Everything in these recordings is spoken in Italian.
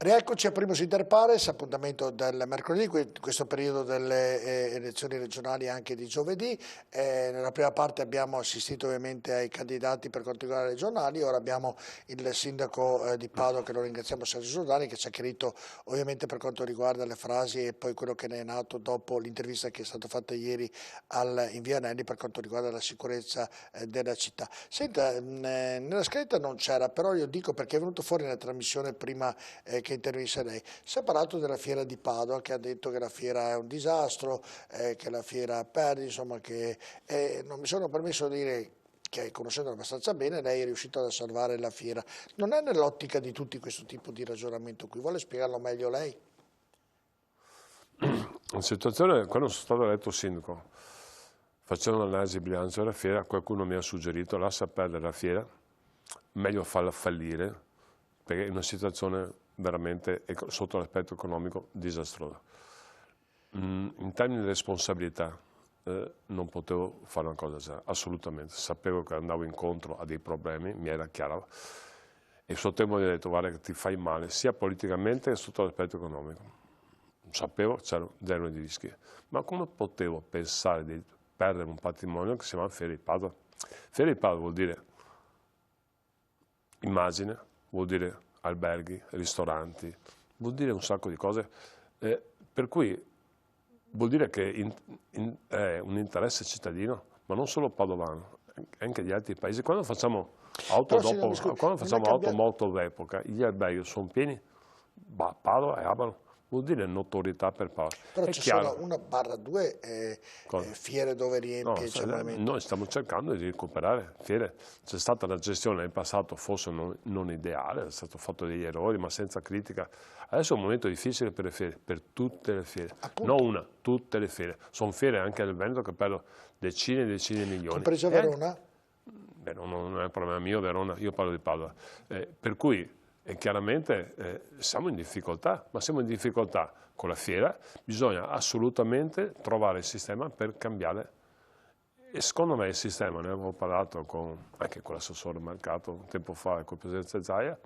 Rieccoci a Primus Inter Pares, appuntamento del mercoledì, questo periodo delle elezioni regionali anche di giovedì. Nella prima parte abbiamo assistito ovviamente ai candidati per quanto riguarda le regionali, ora abbiamo il sindaco di Padova, che lo ringraziamo, Sergio Giordani, che ci ha chiarito ovviamente per quanto riguarda le frasi e poi quello che ne è nato dopo l'intervista che è stata fatta ieri in via Anelli per quanto riguarda la sicurezza della città. Senta, nella scaletta non c'era, però io dico perché è venuto fuori nella trasmissione prima che intervista lei. Si è parlato della fiera di Padova, che ha detto che la fiera è un disastro, che la fiera perde, insomma, che non mi sono permesso di dire che, conoscendo abbastanza bene, lei è riuscito a salvare la fiera. Non è nell'ottica di tutti questo tipo di ragionamento qui, vuole spiegarlo meglio lei? La situazione, quando sono stato eletto sindaco, facendo un'analisi di bilancio della fiera, qualcuno mi ha suggerito: lascia perdere la fiera, meglio farla fallire, perché è una situazione veramente, sotto l'aspetto economico, disastrosa. In termini di responsabilità non potevo fare una cosa assolutamente. Sapevo che andavo incontro a dei problemi, mi era chiaro, e sul tempo mi ha detto: guarda che ti fai male sia politicamente che sotto l'aspetto economico. Sapevo che c'erano dei rischi, ma come potevo pensare di perdere un patrimonio che si chiama Fiera di Padova? Fiera di Padova vuol dire immagine, vuol dire alberghi, ristoranti, vuol dire un sacco di cose, per cui vuol dire che è un interesse cittadino, ma non solo padovano, anche di altri paesi. Quando facciamo auto, auto molto d'epoca, gli alberghi sono pieni, Padova e Abano, vuol dire notorietà per Padova. Però c'è solo 1/2 fiere dove riempie il monumento. Noi stiamo cercando di recuperare fiere. C'è stata una gestione nel passato, forse non ideale, è stato fatto degli errori, ma senza critica. Adesso è un momento difficile per le fiere, per tutte le fiere. Appunto. Non una, tutte le fiere. Sono fiere anche nel Veneto che perdono decine e decine di milioni. Compreso Verona? Non è un problema mio, Verona, io parlo di Padova. Per cui chiaramente siamo in difficoltà, ma siamo in difficoltà con la fiera, bisogna assolutamente trovare il sistema per cambiare. E secondo me il sistema, ne avevo parlato anche con l'assessore Mercato un tempo fa e con il presidente Zaia,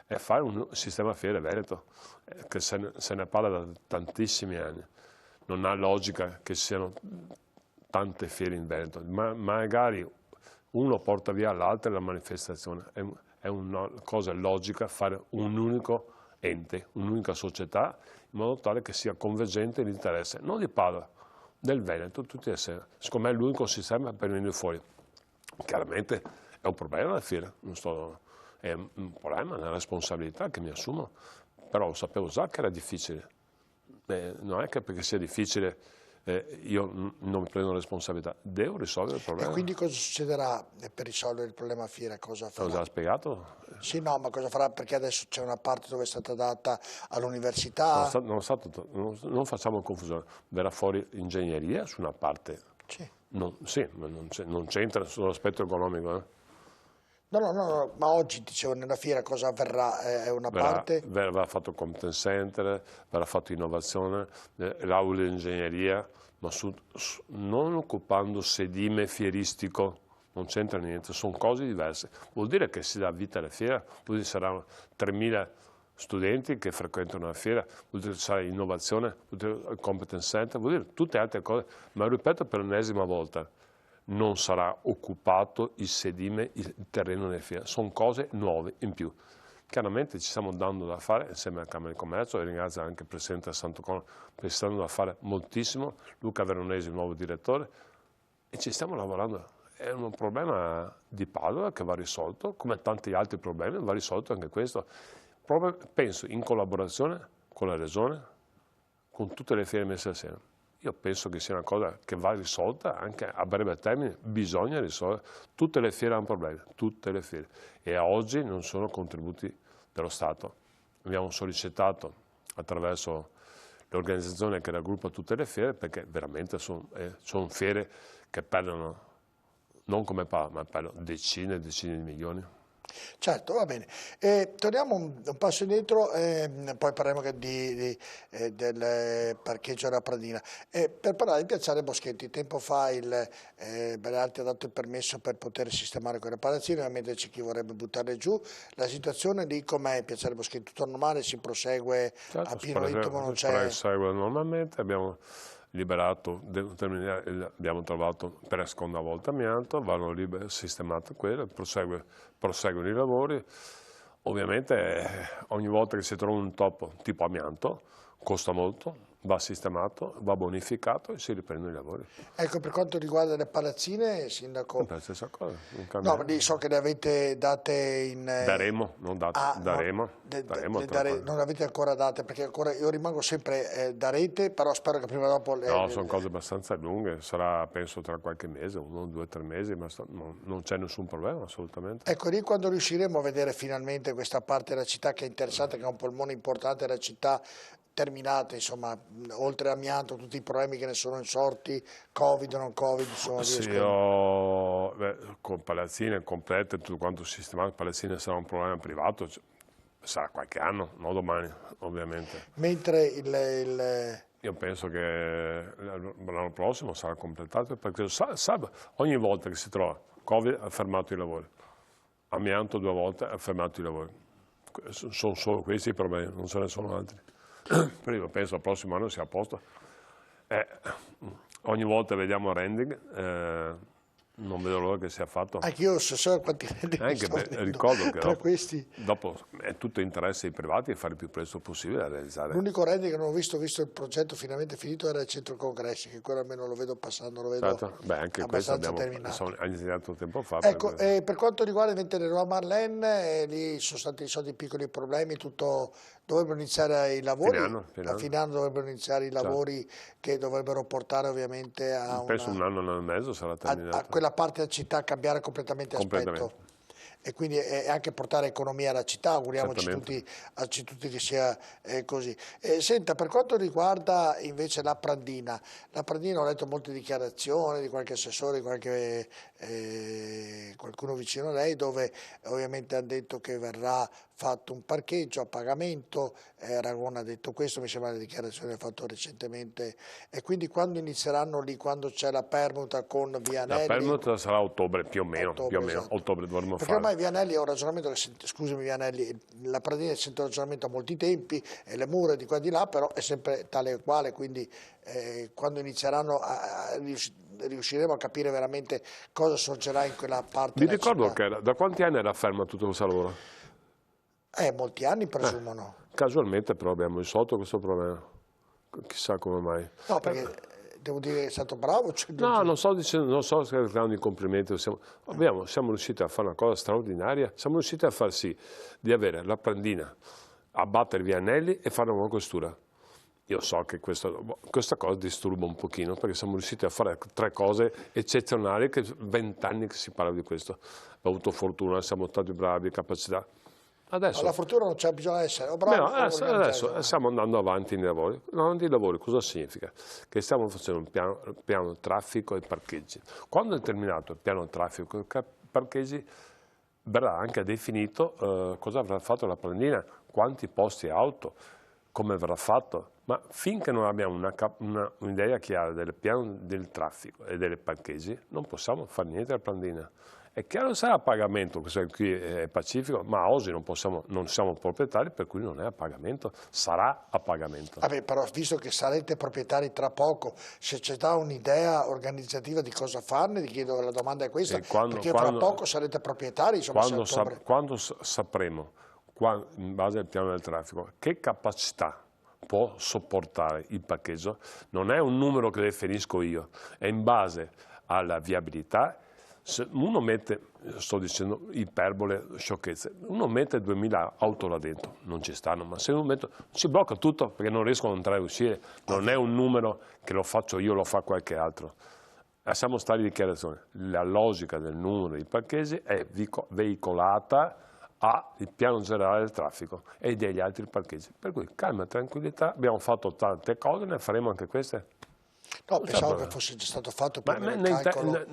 è fare un sistema fiere Veneto, che se ne parla da tantissimi anni. Non ha logica che ci siano tante fiere in Veneto, ma magari uno porta via l'altra la manifestazione. È una cosa logica fare un unico ente, un'unica società, in modo tale che sia convergente l'interesse, non di Padova, del Veneto, tutti assieme. Secondo me è l'unico sistema per venire fuori. Chiaramente è un problema la fiera, è un problema, una responsabilità che mi assumo, però lo sapevo già che era difficile. Non è che perché sia difficile io non mi prendo responsabilità, devo risolvere il problema. E quindi cosa succederà per risolvere il problema fiera? Cosa farà? L'ho già spiegato? Sì, no, ma cosa farà? Perché adesso c'è una parte dove è stata data all'università. Non facciamo confusione, verrà fuori ingegneria su una parte. Sì. Sì, ma non c'entra sull'aspetto economico. No, ma oggi, dicevo, nella fiera cosa avverrà? È una parte? Verrà fatto competence center, verrà fatto innovazione, l'aula di ingegneria, ma non occupando sedime fieristico, non c'entra niente, sono cose diverse. Vuol dire che si dà vita alla fiera, vuol dire che saranno 3.000 studenti che frequentano la fiera, vuol dire che sarà innovazione, vuol dire il competence center, vuol dire tutte altre cose, ma ripeto per l'ennesima volta, non sarà occupato il sedime, il terreno della fiera, sono cose nuove in più. Chiaramente ci stiamo dando da fare insieme alla Camera di Commercio, e ringrazio anche il Presidente Santo Cono perché ci stanno da fare moltissimo, Luca Veronesi, il nuovo direttore, e ci stiamo lavorando. È un problema di Padova che va risolto, come tanti altri problemi, va risolto anche questo. Penso in collaborazione con la Regione, con tutte le fiere messe assieme. Io penso che sia una cosa che va risolta anche a breve termine, bisogna risolvere. Tutte le fiere hanno problemi, tutte le fiere. E a oggi non sono contributi dello Stato. Abbiamo sollecitato attraverso l'organizzazione che raggruppa tutte le fiere, perché veramente sono fiere che perdono, non come Padova, ma perdono decine e decine di milioni. Certo, va bene. Torniamo un passo indietro, poi parleremo che del parcheggio della Pradina. Per parlare di Piazzale Boschetti, tempo fa il Belarti ha dato il permesso per poter sistemare quelle palazzine, ovviamente c'è chi vorrebbe buttarle giù. La situazione lì com'è Piazzale Boschetti? Tutto normale, si prosegue a Certo, pieno ritmo, non c'è... prosegue normalmente, abbiamo liberato, abbiamo trovato per la seconda volta amianto, vanno sistemate quelle, proseguono i lavori. Ovviamente ogni volta che si trova un topo tipo amianto costa molto, va sistemato, va bonificato e si riprendono i lavori. Ecco, per quanto riguarda le palazzine, Sindaco... È la stessa cosa, non cambia No, niente. lì so che le avete date in... Daremo, non date, Ah, daremo, daremo tra poco. non le avete ancora date, perché ancora io rimango sempre da rete, però spero che prima o dopo... No, sono cose abbastanza lunghe, sarà penso tra qualche mese, 1, 2, 3 mesi, ma non c'è nessun problema assolutamente. Ecco, lì quando riusciremo a vedere finalmente questa parte della città che è interessante, che è un polmone importante della città, terminata, insomma, oltre amianto, tutti i problemi che ne sono insorti, Covid, non Covid, insomma, Sì, con palazzine complete, tutto quanto sistemato, palazzine sarà un problema privato, sarà qualche anno, non domani, ovviamente. Mentre Io penso che l'anno prossimo sarà completato, perché ogni volta che si trova Covid ha fermato i lavori, amianto 2 volte ha fermato i lavori. Sono solo questi i problemi, non ce ne sono altri. Però io penso al prossimo anno sia a posto. Ogni volta vediamo il rending, non vedo l'ora che sia fatto. anche io so quanti Ricordo che tra questi. dopo è tutto interesse ai privati e fare il più presto possibile a realizzare. L'unico rending che non ho visto il progetto finalmente finito, era il centro congressi, che quello almeno lo vedo passando, lo vedo Certo. Beh, anche questo terminato. ha iniziato tempo fa. Ecco, per quanto riguarda invece le Leroy Marlene, lì sono stati risolti piccoli problemi, dovrebbero iniziare i lavori, a fine anno dovrebbero iniziare i lavori che dovrebbero portare ovviamente a penso un anno e mezzo sarà terminato. a quella parte della città a cambiare completamente aspetto. E quindi anche portare economia alla città, auguriamoci tutti che sia così. Senta, per quanto riguarda invece la Pradina ho letto molte dichiarazioni di qualche assessore, qualcuno vicino a lei, dove ovviamente hanno detto che verrà fatto un parcheggio a pagamento, Ragone ha detto questo, mi sembra la dichiarazione che ha fatto recentemente, e quindi quando inizieranno lì, quando c'è la permuta con Vianelli? La permuta sarà a ottobre più o meno, Esatto. ottobre dovremmo Perché fare. ormai Vianelli è un ragionamento che, scusami Vianelli, la Pradina sente un ragionamento a molti tempi, e le mura di qua e di là, però è sempre tale e quale, quindi quando inizieranno riusciremo a capire veramente cosa sorgerà in quella parte Mi della ricordo città. che da quanti anni era ferma tutto questo lavoro? Molti anni presumono. Casualmente però abbiamo risolto questo problema, chissà come mai. No, perché devo dire che è stato bravo. No, non sto cercando i complimenti, siamo riusciti a fare una cosa straordinaria, siamo riusciti a far sì di avere la Pradina, abbattere Vianelli e fare una nuova questura. Io so che questa cosa disturba un pochino, perché siamo riusciti a fare 3 cose eccezionali, che 20 anni che si parla di questo. Abbiamo avuto fortuna, siamo stati bravi, capacità. Adesso, la fortuna non c'è bisogno di essere bravi. adesso stiamo andando avanti nei lavori. Avanti nei lavori cosa significa? Che stiamo facendo un piano traffico e parcheggi. Quando è terminato il piano traffico e parcheggi, verrà anche definito cosa avrà fatto la Pradina, quanti posti auto, come verrà fatto. Ma finché non abbiamo un'idea chiara del piano del traffico e dei parcheggi, non possiamo fare niente alla Pradina. È chiaro che sarà a pagamento, questo qui è pacifico, ma oggi non siamo proprietari, per cui non è a pagamento, sarà a pagamento. Vabbè, però visto che sarete proprietari tra poco, se c'è già un'idea organizzativa di cosa farne, ti chiedo, la domanda è questa, perché fra poco sarete proprietari, insomma, quando sapremo, in base al piano del traffico, che capacità può sopportare il parcheggio, non è un numero che definisco io, è in base alla viabilità. Se uno mette, sto dicendo iperbole, sciocchezze, uno mette 2000 auto là dentro, non ci stanno, ma se uno mette, si blocca tutto perché non riescono ad entrare e uscire, non è un numero che lo faccio io, lo fa qualche altro. Lasciamo stare le dichiarazioni, la logica del numero di parcheggi è veicolata al piano generale del traffico e degli altri parcheggi, per cui calma e tranquillità, abbiamo fatto tante cose, ne faremo anche queste. No, pensavo che fosse già stato fatto per Ma il calcolo.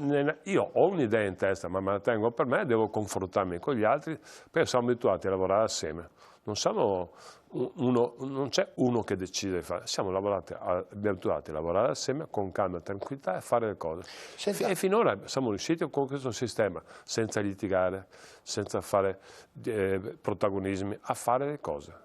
io ho un'idea in testa, ma me la tengo per me, devo confrontarmi con gli altri, perché siamo abituati a lavorare assieme. Non c'è uno che decide di fare, siamo abituati a lavorare assieme con calma e tranquillità e fare le cose. E finora siamo riusciti con questo sistema, senza litigare, senza fare protagonismi, a fare le cose.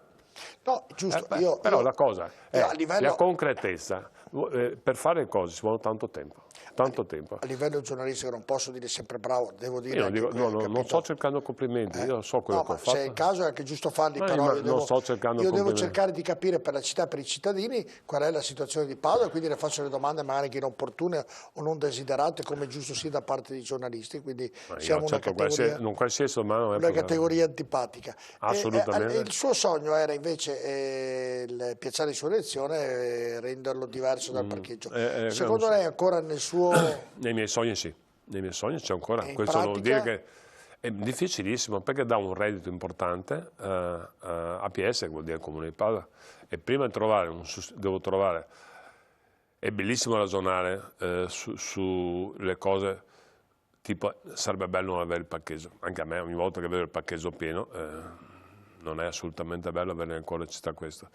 No, giusto. Però la cosa è a livello... la concretezza. Per fare le cose ci vuole tanto tempo. A livello giornalistico non posso dire sempre bravo, devo dire... Io non sto cercando complimenti, io so quello che ho fatto. Se è il caso è anche giusto farli, però io devo cercare di capire per la città e per i cittadini qual è la situazione di Padova, e quindi le faccio le domande magari anche inopportune o non desiderate, come giusto sia da parte dei giornalisti, quindi siamo una categoria antipatica. Assolutamente. Il suo sogno era invece il piazzale di sua elezione, renderlo diverso dal parcheggio. Secondo lei ancora nel suo... Nei miei sogni sì, nei miei sogni c'è ancora. Questo vuol dire che è difficilissimo perché dà un reddito importante APS, che vuol dire Comune di Padova, e prima di devo trovare, è bellissimo ragionare sulle cose, tipo sarebbe bello non avere il parcheggio, anche a me ogni volta che vedo il parcheggio pieno non è assolutamente bello avere ancora città questa,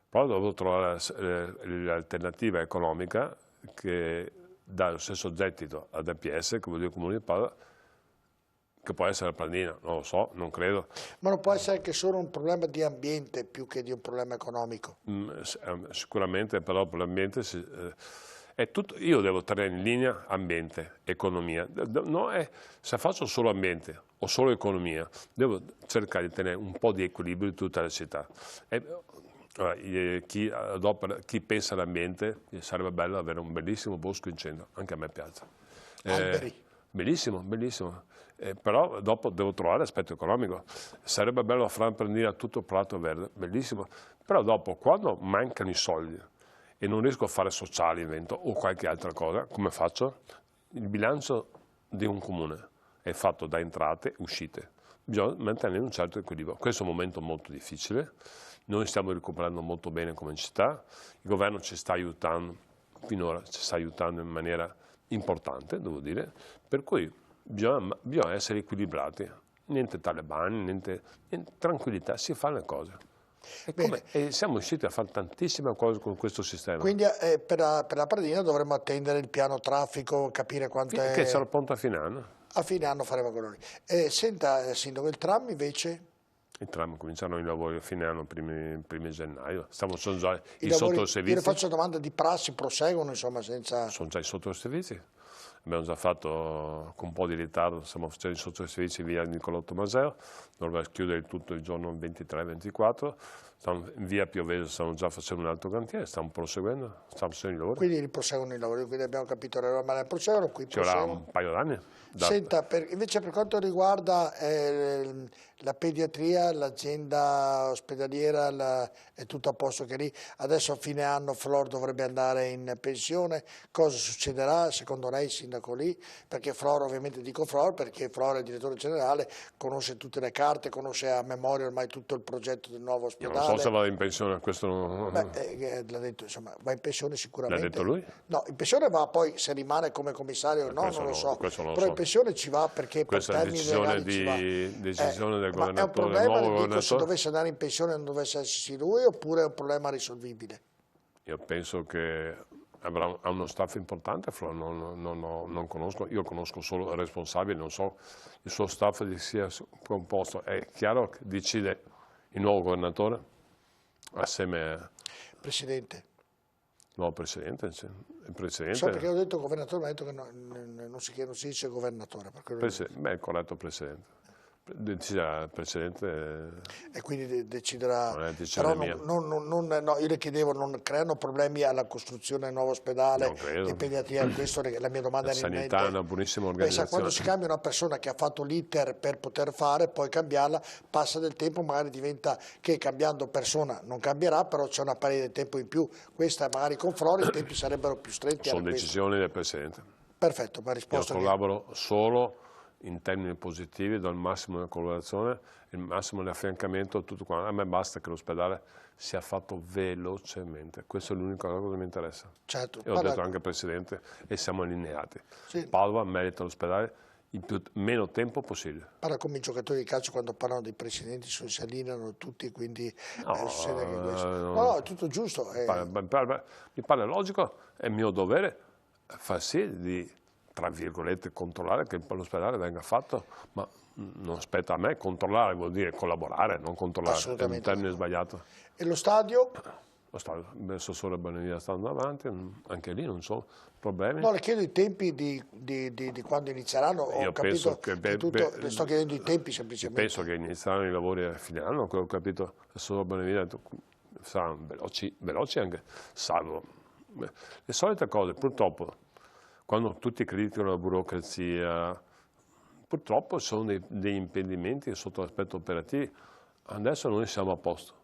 però devo trovare l'alternativa economica che dà lo stesso gettito ad APS, che vuol dire Comune di Padova, che può essere la Plandina, non lo so, non credo. Ma non può essere che solo un problema di ambiente più che di un problema economico? Sicuramente, però per l'ambiente è tutto, io devo tenere in linea ambiente, economia. Se faccio solo ambiente o solo economia, devo cercare di tenere un po' di equilibrio in tutta la città. Chi pensa all'ambiente, sarebbe bello avere un bellissimo bosco in centro, anche a me piace. Alberi. Bellissimo, bellissimo. Però dopo devo trovare l'aspetto economico. Sarebbe bello far prendere tutto prato verde, bellissimo. Però dopo, quando mancano i soldi e non riesco a fare sociale, invento o qualche altra cosa, come faccio? Il bilancio di un comune è fatto da entrate e uscite. Bisogna mantenere un certo equilibrio. Questo è un momento molto difficile. Noi stiamo recuperando molto bene come città, il governo ci sta aiutando, finora ci sta aiutando in maniera importante, devo dire, per cui bisogna essere equilibrati, niente talebani, niente tranquillità, si fanno le cose. E siamo riusciti a fare tantissime cose con questo sistema. Quindi per la Pradina dovremmo attendere il piano traffico, capire quanto è... Che sarà pronto a fine anno. A fine anno faremo quello lì. Senta, Sindaco, il tram invece... I tram cominciano i lavori a fine anno, primi gennaio. Sono già i sottoservizi. Io le faccio una domanda di prassi, proseguono insomma senza... Sono già i sottoservizi. Abbiamo già fatto con un po' di ritardo, stiamo facendo i sottoservizi via Nicolò Tomaseo, dovrebbe chiudere tutto il giorno 23-24. In via Piovese stiamo già facendo un altro cantiere, stiamo proseguendo, stiamo facendo i lavori. Quindi proseguono i lavori, quindi abbiamo capito le robe, ma proseguono qui. Ci vorrà un paio d'anni. Senta, invece per quanto riguarda la pediatria, l'azienda ospedaliera, è tutto a posto che lì, adesso a fine anno Flor dovrebbe andare in pensione, cosa succederà secondo lei, sindaco lì? Perché Flor, ovviamente dico Flor, perché Flor è il direttore generale, conosce tutte le carte, conosce a memoria ormai tutto il progetto del nuovo ospedale. Io non so se va in pensione, questo non... l'ha detto, insomma, va in pensione sicuramente. L'ha detto lui? No, in pensione va, poi se rimane come commissario o no, non lo so, però in pensione ci va perché per termini legali ci va. Decisione del governatore, è un problema, dico, se dovesse andare in pensione non dovesse esserci lui, oppure è un problema risolvibile? Io penso che ha uno staff importante, non conosco, io conosco solo il responsabile, non so il suo staff di sia composto. È chiaro che decide il nuovo governatore assieme... Presidente. No, presidente. Il presidente. So perché ho detto governatore, ma ha detto che non si dice governatore. Beh, è corretto presidente. Deciderà il presidente. E quindi deciderà. Non è decisione mia. No, io le chiedevo, non creano problemi alla costruzione del nuovo ospedale di pediatria? Questo la mia domanda era in mente. La sanità è una buonissima organizzazione. Quando si cambia una persona che ha fatto l'iter per poter fare, poi cambiarla, passa del tempo, magari diventa che cambiando persona non cambierà, però c'è una parete di tempo in più. Questa magari con Flori i tempi sarebbero più stretti. Sono decisioni del presidente. Perfetto, ma risposta. Io collaboro solo in termini positivi, do il massimo di collaborazione, il massimo di affiancamento, tutto quanto. A me basta che l'ospedale sia fatto velocemente, questa è l'unica cosa che mi interessa. Certo, E ho detto anche al Presidente e siamo allineati. Sì. Padova merita l'ospedale il meno tempo possibile. Parla come i giocatori di calcio quando parlano dei presidenti, si allineano tutti, quindi succede anche questo. No, è tutto giusto. Mi pare logico, è mio dovere far sì di, tra virgolette, controllare che l'ospedale venga fatto, ma non spetta a me. Controllare vuol dire collaborare, non controllare, è un termine sbagliato. E lo stadio? Lo stadio, verso solo Bonavia stanno davanti, anche lì non so problemi. No, le chiedo i tempi di quando inizieranno, ho capito che le sto chiedendo i tempi semplicemente. Penso che inizieranno i lavori a fine anno, quello che ho capito, solo Bonavia saranno veloci anche, salvo le solite cose, purtroppo, quando tutti criticano la burocrazia, purtroppo sono degli impedimenti sotto l'aspetto operativo, adesso noi siamo a posto.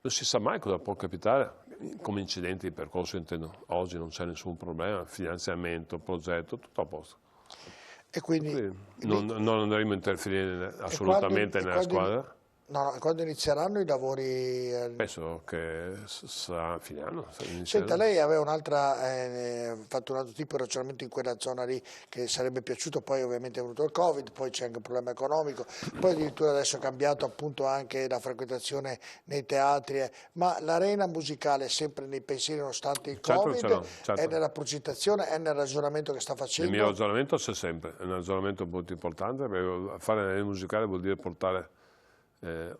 Non si sa mai cosa può capitare, come incidenti di percorso intendo. Oggi non c'è nessun problema, finanziamento, progetto, tutto a posto. E quindi non andremo a interferire assolutamente nella squadra. No, quando inizieranno i lavori? Penso che sarà a fine anno. Senta, lei aveva fatto un altro tipo di ragionamento in quella zona lì che sarebbe piaciuto, poi ovviamente è venuto il Covid, poi c'è anche un problema economico, poi addirittura adesso è cambiato appunto anche la frequentazione nei teatri, ma l'arena musicale è sempre nei pensieri nonostante il Covid, certo. È nella progettazione, è nel ragionamento che sta facendo? Il mio ragionamento c'è sempre, è un ragionamento molto importante, perché fare l'arena musicale vuol dire portare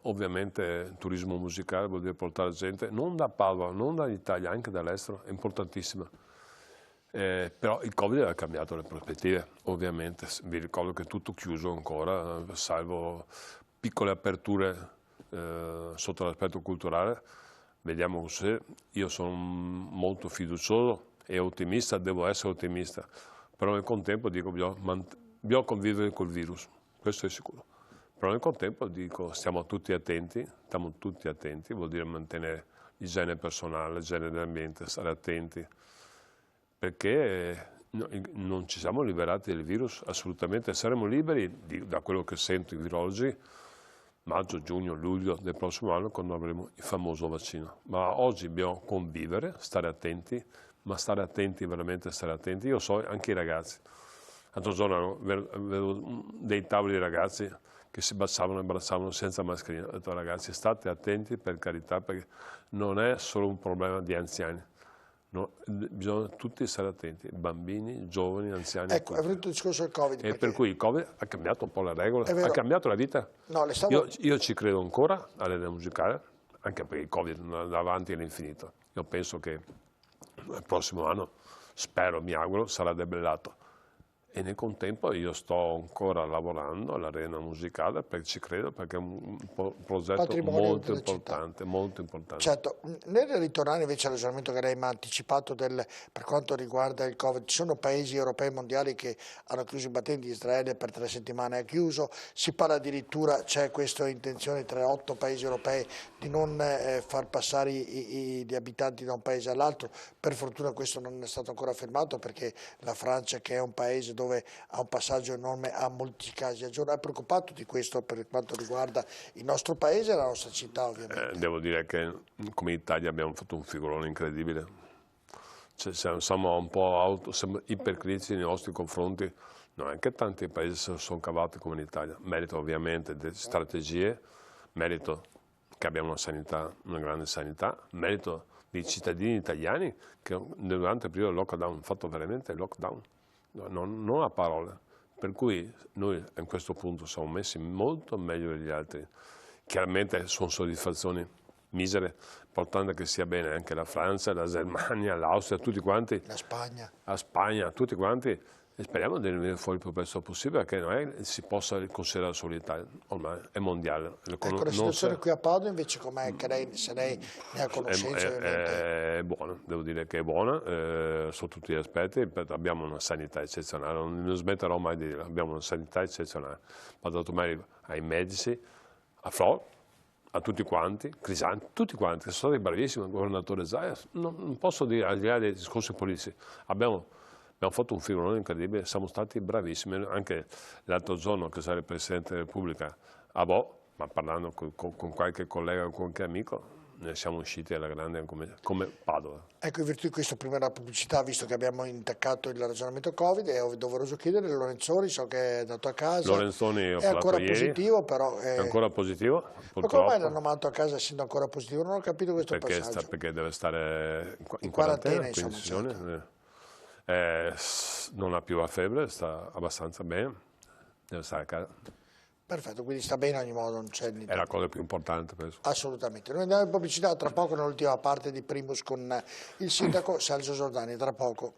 ovviamente turismo musicale, vuol dire portare gente non da Padova, non dall'Italia, anche dall'estero, è importantissimo. Però il Covid ha cambiato le prospettive, ovviamente. Vi ricordo che è tutto chiuso ancora, salvo piccole aperture sotto l'aspetto culturale. Vediamo se io sono molto fiducioso e ottimista, devo essere ottimista, però nel contempo dico bisogna convivere col virus, questo è sicuro. Però nel contempo dico stiamo tutti attenti, vuol dire mantenere l'igiene personale, l'igiene dell'ambiente, stare attenti, perché non ci siamo liberati del virus, assolutamente, saremo liberi da quello che sento i virologi, maggio, giugno, luglio del prossimo anno quando avremo il famoso vaccino. Ma oggi dobbiamo convivere, stare attenti, ma stare attenti, veramente stare attenti. Io so anche i ragazzi, l'altro giorno avevo dei tavoli di ragazzi che si baciavano e abbracciavano senza mascherina. Ho detto ragazzi state attenti per carità perché non è solo un problema di anziani, no, bisogna tutti stare attenti, bambini, giovani, anziani. Ecco, è venuto il discorso del Covid. E per cui il Covid ha cambiato un po' le regole, ha cambiato la vita. No, io ci credo ancora all'arena musicale, anche perché il Covid davanti all'infinito. Io penso che il prossimo anno, spero, mi auguro, sarà debellato. E nel contempo io sto ancora lavorando all'arena musicale perché ci credo, perché è un progetto molto importante, molto importante. Certo, nel ritornare invece al ragionamento che lei mi ha anticipato per quanto riguarda il Covid, ci sono paesi europei e mondiali che hanno chiuso i battenti, Israele per 3 settimane ha chiuso, si parla addirittura, c'è questa intenzione tra 8 paesi europei di non far passare gli abitanti da un paese all'altro, per fortuna questo non è stato ancora fermato perché la Francia, che è un paese dove ha un passaggio enorme, ha molti casi al giorno. È preoccupato di questo per quanto riguarda il nostro paese e la nostra città, ovviamente? Devo dire che come Italia abbiamo fatto un figurone incredibile. Siamo un po' ipercritici nei nostri confronti. No, anche tanti paesi si sono cavati come l'Italia. Merito ovviamente delle strategie, merito che abbiamo una sanità, una grande sanità, merito dei cittadini italiani che durante il periodo del lockdown hanno fatto veramente il lockdown. Non a parole, per cui noi a questo punto siamo messi molto meglio degli altri. Chiaramente sono soddisfazioni misere, importante che sia bene anche la Francia, la Germania, l'Austria, tutti quanti. La Spagna, tutti quanti. E speriamo di venire fuori il più presto possibile, perché non è che si possa considerare solo l'Italia, ormai è mondiale. Ecco, la situazione qui a Padova invece com'è, se lei ne ha conoscenza ovviamente? È buona, devo dire che è buona, su tutti gli aspetti, abbiamo una sanità eccezionale, non smetterò mai di dire, abbiamo una sanità eccezionale. Ho dato merito ai medici, a Flor, a tutti quanti, Crisanti, tutti quanti, sono stati bravissimi, il governatore Zaia, non posso dire, al di là dei discorsi politici, abbiamo Abbiamo fatto un filone incredibile, siamo stati bravissimi, anche l'altro giorno che sarà il Presidente della Repubblica a Bo, ma parlando con qualche collega o qualche amico, ne siamo usciti alla grande come Padova. Ecco, in virtù di questo, prima della pubblicità, visto che abbiamo intaccato il ragionamento Covid, è doveroso chiedere, Lorenzoni, so che è andato a casa, Lorenzoni è ancora positivo, però... È ancora positivo, purtroppo. Ma come mai l'hanno mandato a casa essendo ancora positivo? Non ho capito questo passaggio. Perché deve stare in quarantena, 15 insomma, giorni. Non ha più la febbre, sta abbastanza bene, deve stare a casa. Perfetto, quindi sta bene in ogni modo, non c'è niente. È la cosa più importante, penso. Assolutamente. Noi andiamo in pubblicità, tra poco nell'ultima parte di Primus con il sindaco Sergio Giordani, tra poco.